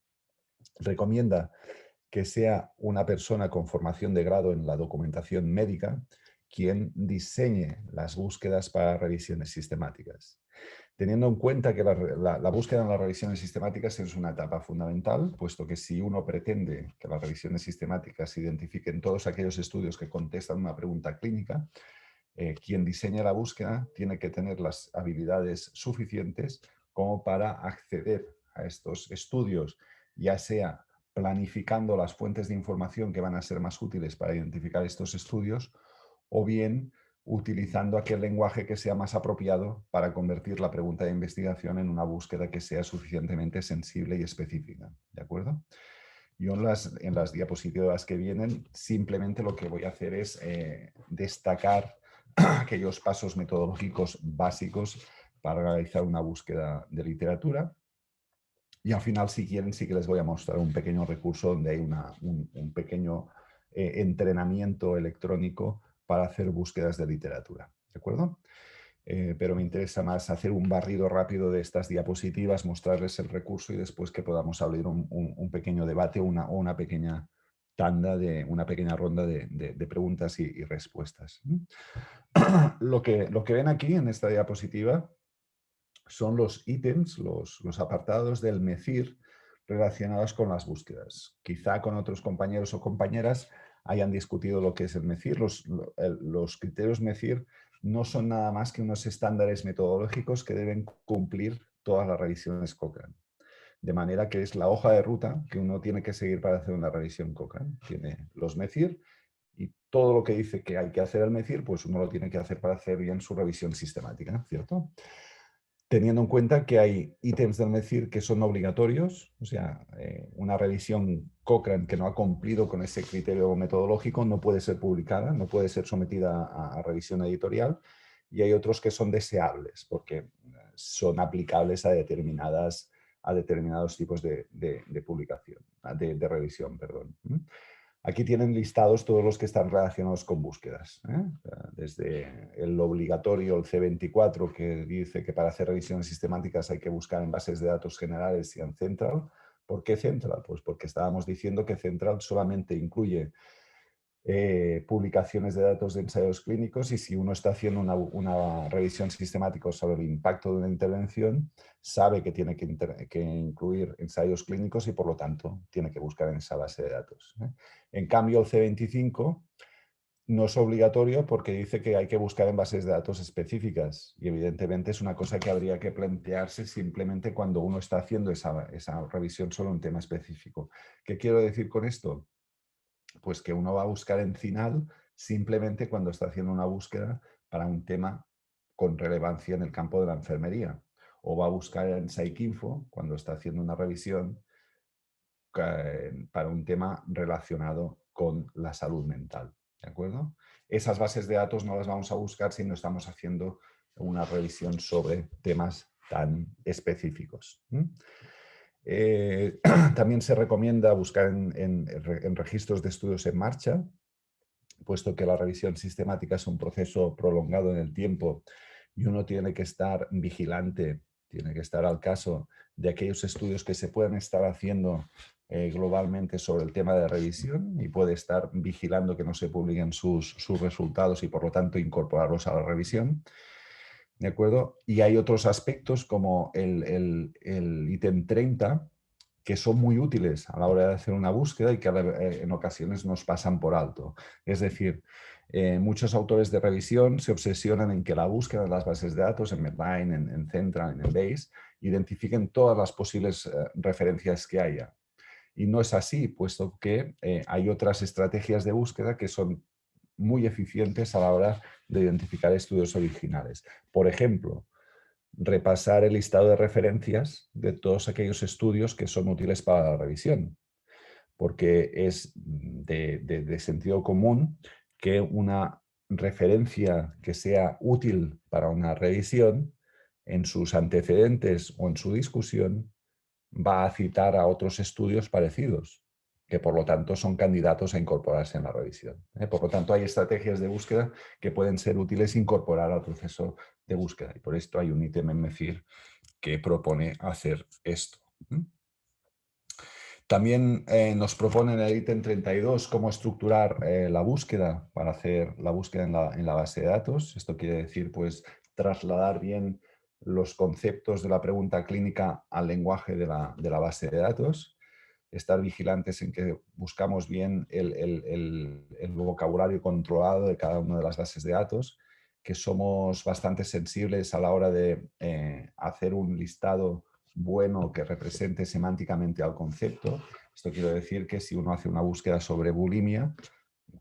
recomienda que sea una persona con formación de grado en la documentación médica quien diseñe las búsquedas para revisiones sistemáticas. Teniendo en cuenta que la búsqueda en las revisiones sistemáticas es una etapa fundamental, puesto que si uno pretende que las revisiones sistemáticas identifiquen todos aquellos estudios que contestan una pregunta clínica, quien diseña la búsqueda tiene que tener las habilidades suficientes como para acceder a estos estudios, ya sea planificando las fuentes de información que van a ser más útiles para identificar estos estudios, o bien utilizando aquel lenguaje que sea más apropiado para convertir la pregunta de investigación en una búsqueda que sea suficientemente sensible y específica. ¿De acuerdo? Yo en las diapositivas que vienen simplemente lo que voy a hacer es destacar aquellos pasos metodológicos básicos para realizar una búsqueda de literatura. Y al final, si quieren, sí que les voy a mostrar un pequeño recurso donde hay un pequeño entrenamiento electrónico para hacer búsquedas de literatura. ¿De acuerdo? Pero me interesa más hacer un barrido rápido de estas diapositivas, mostrarles el recurso y después que podamos abrir un pequeño debate o una pequeña tanda, una pequeña ronda de preguntas y respuestas. Lo que ven aquí en esta diapositiva son los ítems, los apartados del MECIR relacionados con las búsquedas. Quizá con otros compañeros o compañeras hayan discutido lo que es el MECIR. Los criterios MECIR no son nada más que unos estándares metodológicos que deben cumplir todas las revisiones Cochrane. De manera que es la hoja de ruta que uno tiene que seguir para hacer una revisión Cochrane. Tiene los MECIR y todo lo que dice que hay que hacer el MECIR, pues uno lo tiene que hacer para hacer bien su revisión sistemática, ¿cierto? Teniendo en cuenta que hay ítems del MECIR que son obligatorios, o sea, una revisión Cochrane que no ha cumplido con ese criterio metodológico no puede ser publicada, no puede ser sometida a revisión editorial, y hay otros que son deseables porque son aplicables a determinados tipos de publicación, de revisión, perdón. Aquí tienen listados todos los que están relacionados con búsquedas, desde el obligatorio, el C24, que dice que para hacer revisiones sistemáticas hay que buscar en bases de datos generales y en Central. ¿Por qué Central? Pues porque estábamos diciendo que Central solamente incluye publicaciones de datos de ensayos clínicos, y si uno está haciendo una revisión sistemática sobre el impacto de una intervención, sabe que tiene que incluir ensayos clínicos y por lo tanto tiene que buscar en esa base de datos. En cambio, el C25 no es obligatorio porque dice que hay que buscar en bases de datos específicas, y evidentemente es una cosa que habría que plantearse simplemente cuando uno está haciendo esa revisión sobre un tema específico. ¿Qué quiero decir con esto? Pues que uno va a buscar en CINAHL simplemente cuando está haciendo una búsqueda para un tema con relevancia en el campo de la enfermería, o va a buscar en PsycInfo cuando está haciendo una revisión para un tema relacionado con la salud mental. ¿De acuerdo? Esas bases de datos no las vamos a buscar si no estamos haciendo una revisión sobre temas tan específicos. También se recomienda buscar en registros de estudios en marcha, puesto que la revisión sistemática es un proceso prolongado en el tiempo y uno tiene que estar vigilante, tiene que estar al caso de aquellos estudios que se pueden estar haciendo globalmente sobre el tema de revisión y puede estar vigilando que no se publiquen sus resultados y por lo tanto incorporarlos a la revisión. ¿De acuerdo? Y hay otros aspectos como el ítem 30 que son muy útiles a la hora de hacer una búsqueda y que en ocasiones nos pasan por alto. Es decir, muchos autores de revisión se obsesionan en que la búsqueda de las bases de datos en Medline, en Central, en Base, identifiquen todas las posibles referencias que haya. Y no es así, puesto que hay otras estrategias de búsqueda que son muy eficientes a la hora de identificar estudios originales. Por ejemplo, repasar el listado de referencias de todos aquellos estudios que son útiles para la revisión, porque es de sentido común que una referencia que sea útil para una revisión en sus antecedentes o en su discusión va a citar a otros estudios parecidos, que por lo tanto son candidatos a incorporarse en la revisión. Por lo tanto, hay estrategias de búsqueda que pueden ser útiles incorporar al proceso de búsqueda. Y por esto hay un ítem en MEFIR que propone hacer esto. También nos propone en el ítem 32 cómo estructurar la búsqueda para hacer la búsqueda en la base de datos. Esto quiere decir, pues, trasladar bien los conceptos de la pregunta clínica al lenguaje de la base de datos. Estar vigilantes en que buscamos bien el vocabulario controlado de cada una de las bases de datos, que somos bastante sensibles a la hora de hacer un listado bueno que represente semánticamente al concepto. Esto quiere decir que si uno hace una búsqueda sobre bulimia,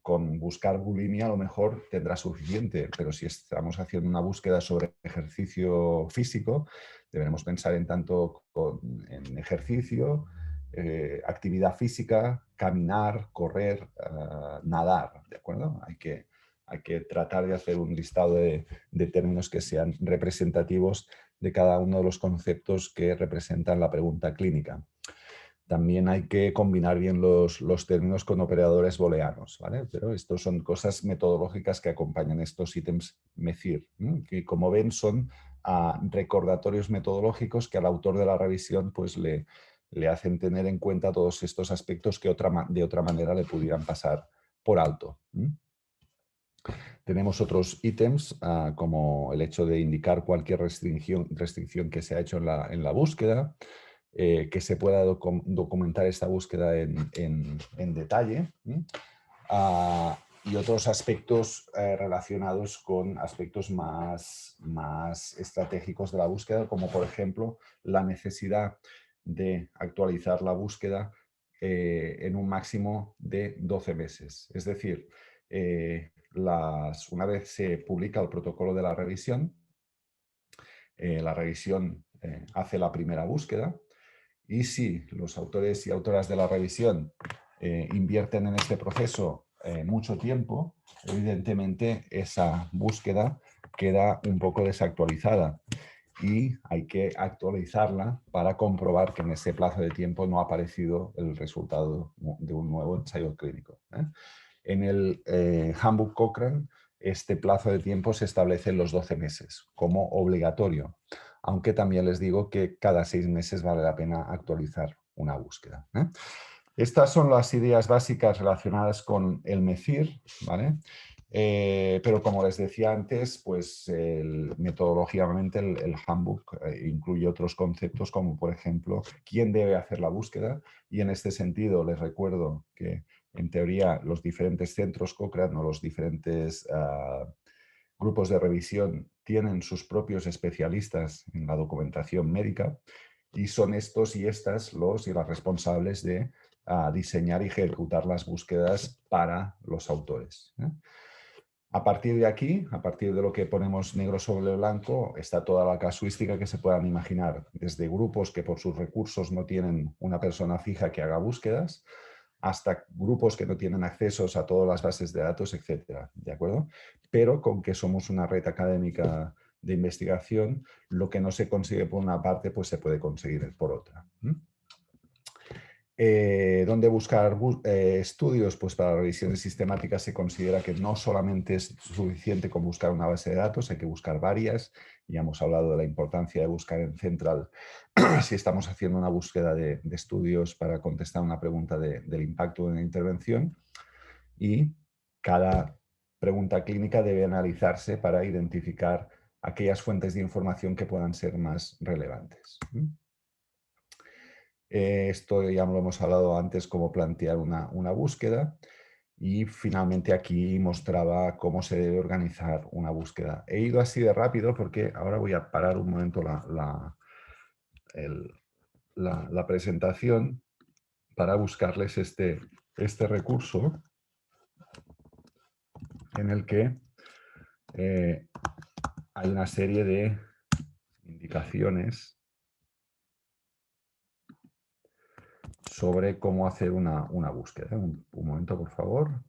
con buscar bulimia a lo mejor tendrá suficiente, pero si estamos haciendo una búsqueda sobre ejercicio físico, deberemos pensar en tanto en ejercicio, actividad física, caminar, correr, nadar, ¿de acuerdo? Hay que tratar de hacer un listado de términos que sean representativos de cada uno de los conceptos que representan la pregunta clínica. También hay que combinar bien los términos con operadores booleanos, ¿vale? Pero estos son cosas metodológicas que acompañan estos ítems MEFIR, que como ven son recordatorios metodológicos que al autor de la revisión pues, le hacen tener en cuenta todos estos aspectos que de otra manera le pudieran pasar por alto. Tenemos otros ítems como el hecho de indicar cualquier restricción que se ha hecho en la búsqueda, que se pueda documentar esta búsqueda en detalle y otros aspectos relacionados con aspectos más estratégicos de la búsqueda, como por ejemplo la necesidad de actualizar la búsqueda en un máximo de 12 meses. Es decir, una vez se publica el protocolo de la revisión hace la primera búsqueda y si los autores y autoras de la revisión invierten en este proceso mucho tiempo, evidentemente esa búsqueda queda un poco desactualizada y hay que actualizarla para comprobar que en ese plazo de tiempo no ha aparecido el resultado de un nuevo ensayo clínico. En el Handbook Cochrane este plazo de tiempo se establece en los 12 meses como obligatorio, aunque también les digo que cada 6 meses vale la pena actualizar una búsqueda. Estas son las ideas básicas relacionadas con el MEFIR, ¿vale? Pero como les decía antes, pues metodológicamente el handbook incluye otros conceptos como por ejemplo quién debe hacer la búsqueda y en este sentido les recuerdo que en teoría los diferentes centros Cochrane o los diferentes grupos de revisión tienen sus propios especialistas en la documentación médica y son estos y estas los y las responsables de diseñar y ejecutar las búsquedas para los autores. A partir de aquí, a partir de lo que ponemos negro sobre blanco, está toda la casuística que se puedan imaginar, desde grupos que por sus recursos no tienen una persona fija que haga búsquedas, hasta grupos que no tienen accesos a todas las bases de datos, etcétera, ¿de acuerdo? Pero con que somos una red académica de investigación, lo que no se consigue por una parte, pues se puede conseguir por otra. ¿Dónde buscar estudios? Pues para revisiones sistemáticas se considera que no solamente es suficiente con buscar una base de datos, hay que buscar varias. Ya hemos hablado de la importancia de buscar en Central si estamos haciendo una búsqueda de estudios para contestar una pregunta del impacto de una intervención. Y cada pregunta clínica debe analizarse para identificar aquellas fuentes de información que puedan ser más relevantes. Esto ya lo hemos hablado antes, cómo plantear una búsqueda, y finalmente aquí mostraba cómo se debe organizar una búsqueda. He ido así de rápido porque ahora voy a parar un momento la presentación para buscarles este recurso en el que hay una serie de indicaciones sobre cómo hacer una búsqueda. Un momento, por favor.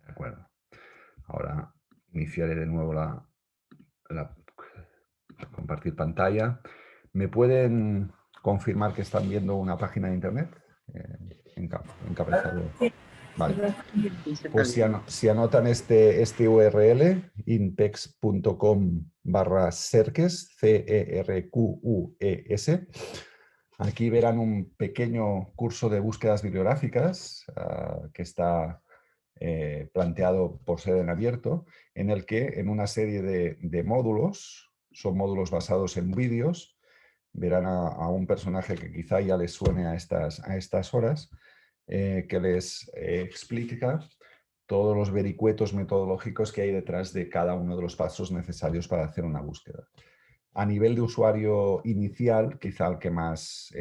De acuerdo. Ahora iniciaré de nuevo compartir pantalla. ¿Me pueden confirmar que están viendo una página de internet? Encabezado. Vale. Pues si anotan este URL, inpex.com/cerques, CERQUES, aquí verán un pequeño curso de búsquedas bibliográficas que está planteado por ser en abierto, en el que en una serie de módulos, son módulos basados en vídeos, verán a un personaje que quizá ya les suene a estas horas, que les explica todos los vericuetos metodológicos que hay detrás de cada uno de los pasos necesarios para hacer una búsqueda. A nivel de usuario inicial, quizá el que más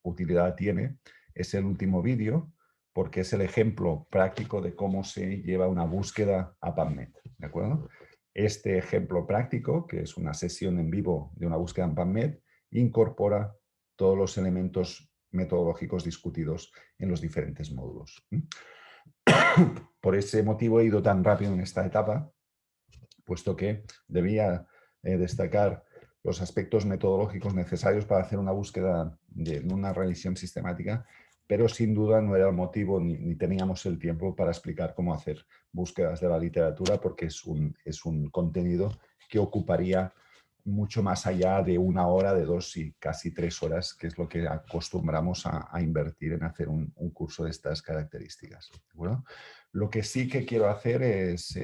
utilidad tiene es el último vídeo, porque es el ejemplo práctico de cómo se lleva una búsqueda a PubMed, ¿de acuerdo? Este ejemplo práctico, que es una sesión en vivo de una búsqueda en PubMed, incorpora todos los elementos metodológicos discutidos en los diferentes módulos. Por ese motivo he ido tan rápido en esta etapa, puesto que debía destacar los aspectos metodológicos necesarios para hacer una búsqueda de una revisión sistemática, pero sin duda no era el motivo ni teníamos el tiempo para explicar cómo hacer búsquedas de la literatura, porque es un contenido que ocuparía mucho más allá de 1 hora, de 2 y casi 3 horas, que es lo que acostumbramos a invertir en hacer un curso de estas características. ¿De Lo que sí que quiero hacer es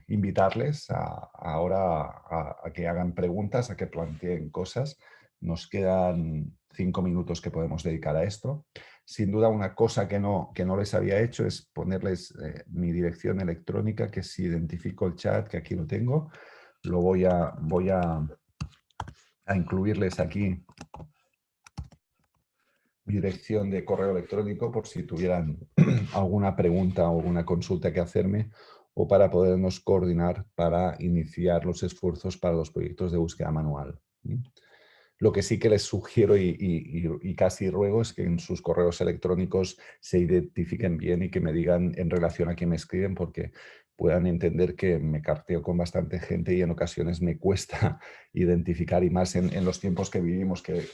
invitarles ahora a que hagan preguntas, a que planteen cosas. Nos quedan 5 minutos que podemos dedicar a esto. Sin duda, una cosa que no les había hecho es ponerles mi dirección electrónica, que si identifico el chat, que aquí lo tengo, lo voy a incluirles aquí mi dirección de correo electrónico por si tuvieran alguna pregunta o alguna consulta que hacerme, o para podernos coordinar para iniciar los esfuerzos para los proyectos de búsqueda manual. Lo que sí que les sugiero y casi ruego es que en sus correos electrónicos se identifiquen bien y que me digan en relación a quién me escriben, porque puedan entender que me carteo con bastante gente y en ocasiones me cuesta identificar, y más en los tiempos que vivimos, que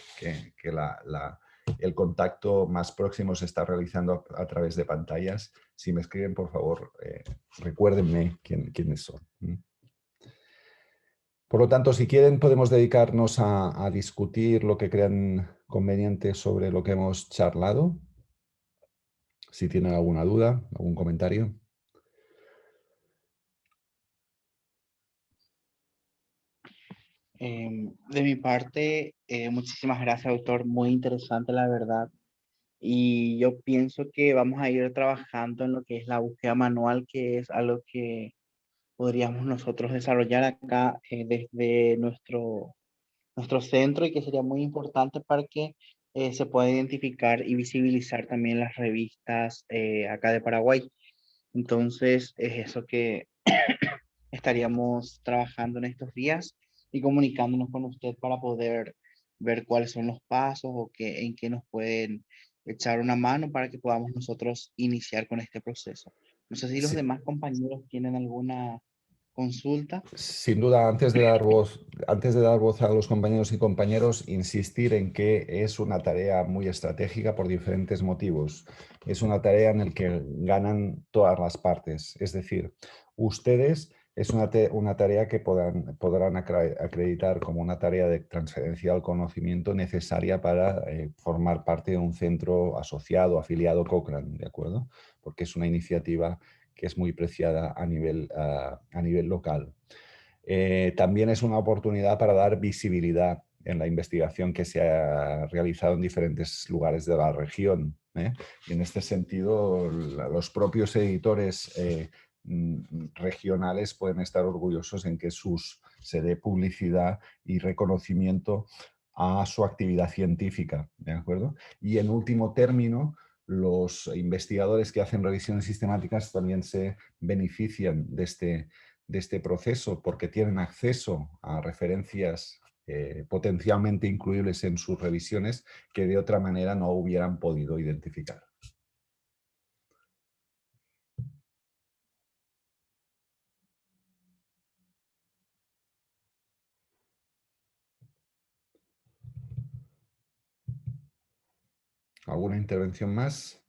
el contacto más próximo se está realizando a través de pantallas. Si me escriben, por favor, recuérdenme quiénes son. Por lo tanto, si quieren, podemos dedicarnos a discutir lo que crean conveniente sobre lo que hemos charlado. Si tienen alguna duda, algún comentario. De mi parte, muchísimas gracias, doctor. Muy interesante, la verdad. Y yo pienso que vamos a ir trabajando en lo que es la búsqueda manual, que es algo que podríamos nosotros desarrollar acá desde nuestro centro, y que sería muy importante para que se pueda identificar y visibilizar también las revistas acá de Paraguay. Entonces, es eso que estaríamos trabajando en estos días y comunicándonos con usted para poder ver cuáles son los pasos o en qué nos pueden echar una mano para que podamos nosotros iniciar con este proceso. No sé si los Sí. demás compañeros tienen alguna consulta. Sin duda, antes de dar voz a los compañeros y compañeros, insistir en que es una tarea muy estratégica por diferentes motivos. Es una tarea en la que ganan todas las partes. Es decir, ustedes es una tarea que podrán acreditar como una tarea de transferencia al conocimiento necesaria para formar parte de un centro asociado, afiliado Cochrane, ¿de acuerdo? Porque es una iniciativa que es muy preciada a nivel local. También es una oportunidad para dar visibilidad en la investigación que se ha realizado en diferentes lugares de la región. Y en este sentido, los propios editores regionales pueden estar orgullosos en que se dé publicidad y reconocimiento a su actividad científica, ¿de acuerdo? Y en último término, los investigadores que hacen revisiones sistemáticas también se benefician de este proceso porque tienen acceso a referencias potencialmente incluibles en sus revisiones que de otra manera no hubieran podido identificar. ¿Alguna intervención más?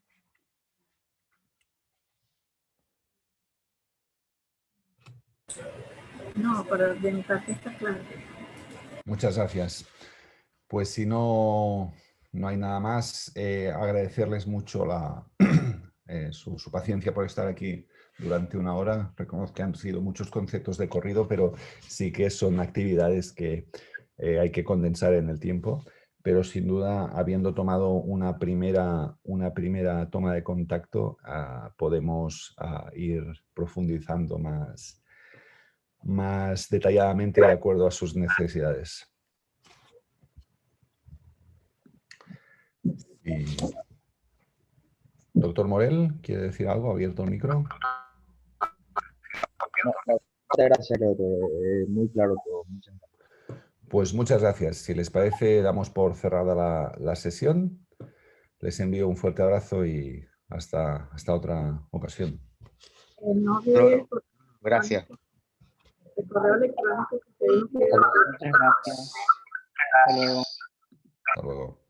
No, para de mi parte está claro. Muchas gracias. Pues si no hay nada más, agradecerles mucho su paciencia por estar aquí durante una hora. Reconozco que han sido muchos conceptos de corrido, pero sí que son actividades que hay que condensar en el tiempo. Pero sin duda, habiendo tomado una primera toma de contacto, podemos ir profundizando más detalladamente de acuerdo a sus necesidades. Y... Doctor Morel, ¿quiere decir algo? ¿Ha abierto el micro? Muchas gracias, muy claro todo. Muchas gracias. Pues muchas gracias. Si les parece, damos por cerrada la sesión. Les envío un fuerte abrazo y hasta otra ocasión. No olvides Gracias. el correo electrónico que te dije. Muchas gracias. Hasta luego. Hasta luego.